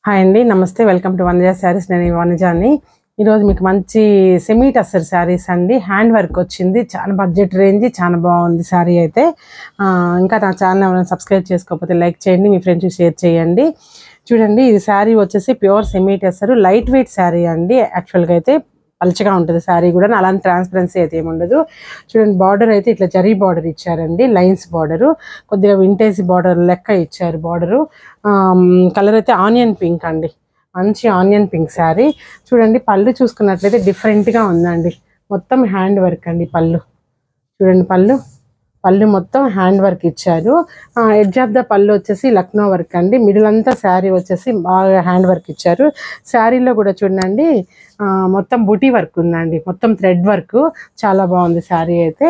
Hi అండి, నమస్తే. Welcome to Vanaja saris. నేను వనజాని. ఈరోజు మీకు మంచి సెమీ టస్సర్ శారీస్ అండి. హ్యాండ్ వర్క్ వచ్చింది, చాలా బడ్జెట్ రేంజ్, చాలా బాగుంది శారీ అయితే. ఇంకా నా ఛానల్ ఎవరైనా సబ్స్క్రైబ్ చేసుకోకపోతే లైక్ చేయండి, మీ ఫ్రెండ్స్కి షేర్ చేయండి. చూడండి, ఇది శారీ వచ్చేసి pure semi tussar, light weight sari అండి. యాక్చువల్గా అయితే పల్చగా ఉంటుంది శారీ కూడా, అలాంటి ట్రాన్స్పరెన్సీ అయితే ఏముండదు. చూడండి, బార్డర్ అయితే ఇట్లా జరీ బార్డర్ ఇచ్చారండి, లైన్స్ బార్డరు, కొద్దిగా వింటేజ్ బార్డర్ లెక్క ఇచ్చారు బార్డరు. కలర్ అయితే ఆనియన్ పింక్ అండి, మంచి ఆనియన్ పింక్ శారీ. చూడండి, పళ్ళు చూసుకున్నట్లయితే డిఫరెంట్గా ఉందండి, మొత్తం హ్యాండ్ వర్క్ అండి. పళ్ళు చూడండి, పళ్ళు మొత్తం హ్యాండ్ వర్క్ ఇచ్చారు. ఎడ్జ్ ఆఫ్ ద పళ్ళు వచ్చేసి లక్నో వర్క్ అండి. మిడిల్ అంతా శారీ వచ్చేసి బాగా హ్యాండ్ వర్క్ ఇచ్చారు. శారీలో కూడా చూడండి, మొత్తం బుటీ వర్క్ ఉందండి, మొత్తం థ్రెడ్ వర్క్, చాలా బాగుంది శారీ అయితే.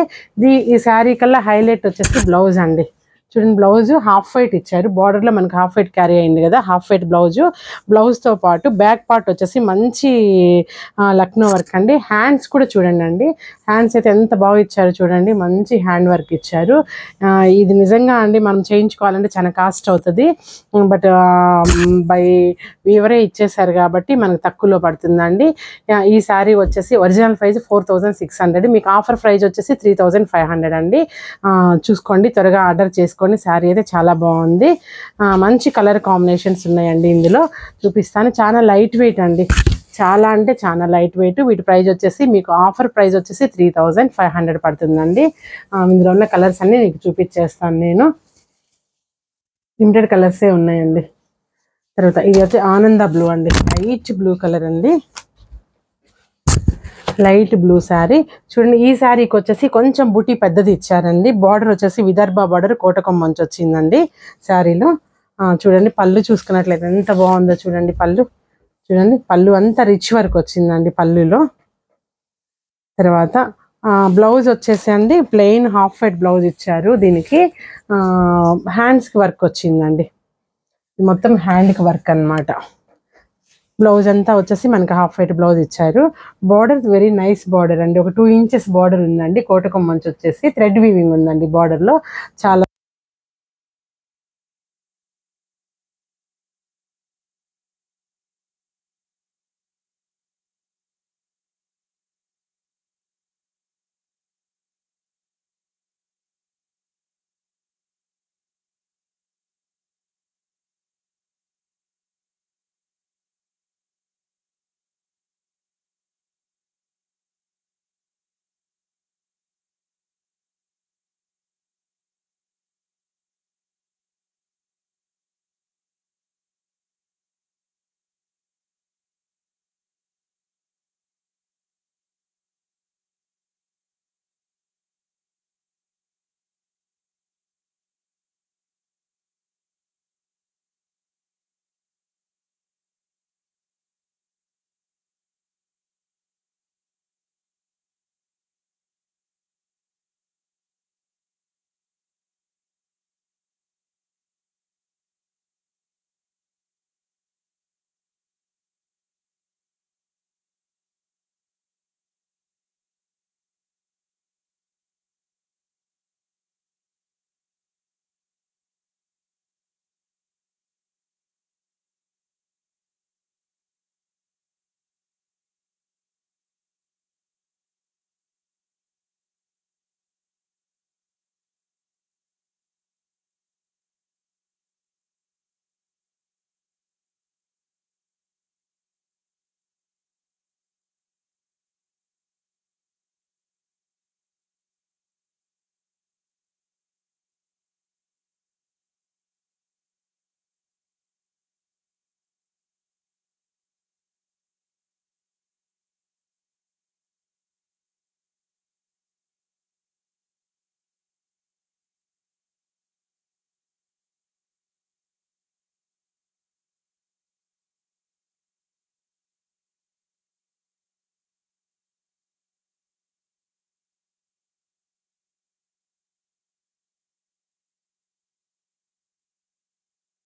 ఈ శారీ కల్లా హైలైట్ వచ్చేసి బ్లౌజ్ అండి. చూడండి, బ్లౌజ్ హాఫ్ వైట్ ఇచ్చారు. బార్డర్లో మనకి హాఫ్ వైట్ క్యారీ అయింది కదా, హాఫ్ వైట్ బ్లౌజ్తో పాటు బ్యాక్ పార్ట్ వచ్చేసి మంచి లక్నో వర్క్ అండి. హ్యాండ్స్ కూడా చూడండి అండి, హ్యాండ్స్ అయితే ఎంత బాగా ఇచ్చారు చూడండి, మంచి హ్యాండ్ వర్క్ ఇచ్చారు. ఇది నిజంగా అండి మనం చేయించుకోవాలంటే చాలా కాస్ట్ అవుతుంది, బట్ బై వీవరే ఇచ్చేసారు కాబట్టి మనకు తక్కువలో పడుతుందండి. ఈ శారీ వచ్చేసి ఒరిజినల్ ప్రైస్ 4600, మీకు ఆఫర్ ప్రైస్ వచ్చేసి 3500 అండి. చూసుకోండి, త్వరగా ఆర్డర్ చేసుకోండి. శారీ అయితే చాలా బాగుంది, మంచి కలర్ కాంబినేషన్స్ ఉన్నాయండి. ఇందులో చూపిస్తాను. చాలా లైట్ వెయిట్ అండి, చాలా అంటే చాలా లైట్ వెయిట్. వీటి ప్రైస్ వచ్చేసి మీకు ఆఫర్ ప్రైస్ వచ్చేసి 3500 పడుతుందండి. ఇందులో ఉన్న కలర్స్ అన్నీ మీకు చూపించేస్తాను నేను. లిమిటెడ్ కలర్సే ఉన్నాయండి. తర్వాత ఇది వచ్చి ఆనంద బ్లూ అండి, లైట్ బ్లూ కలర్ అండి, లైట్ బ్లూ శారీ. చూడండి, ఈ శారీకి వచ్చేసి కొంచెం బుటీ పెద్దది ఇచ్చారండి. బార్డర్ వచ్చేసి విదర్భ బార్డర్ కోటకం మంచి వచ్చిందండి శారీలో. చూడండి, పళ్ళు చూసుకున్నట్లయితే ఎంత బాగుందో చూడండి. చూడండి, పళ్ళు అంతా రిచ్ వర్క్ వచ్చిందండి పళ్ళులో. తర్వాత బ్లౌజ్ వచ్చేసి అండి ప్లెయిన్ హాఫ్ వైట్ బ్లౌజ్ ఇచ్చారు. దీనికి హ్యాండ్స్కి వర్క్ వచ్చిందండి, మొత్తం హ్యాండ్కి వర్క్ అన్నమాట. బ్లౌజ్ అంతా వచ్చేసి మనకి హాఫ్ వైట్ బ్లౌజ్ ఇచ్చారు. బార్డర్ వెరీ నైస్ బార్డర్ అండి, ఒక 2 ఇంచెస్ బార్డర్ ఉందండి. కోటకం మంచి వచ్చేసి థ్రెడ్ వీవింగ్ ఉందండి బార్డర్లో, చాలా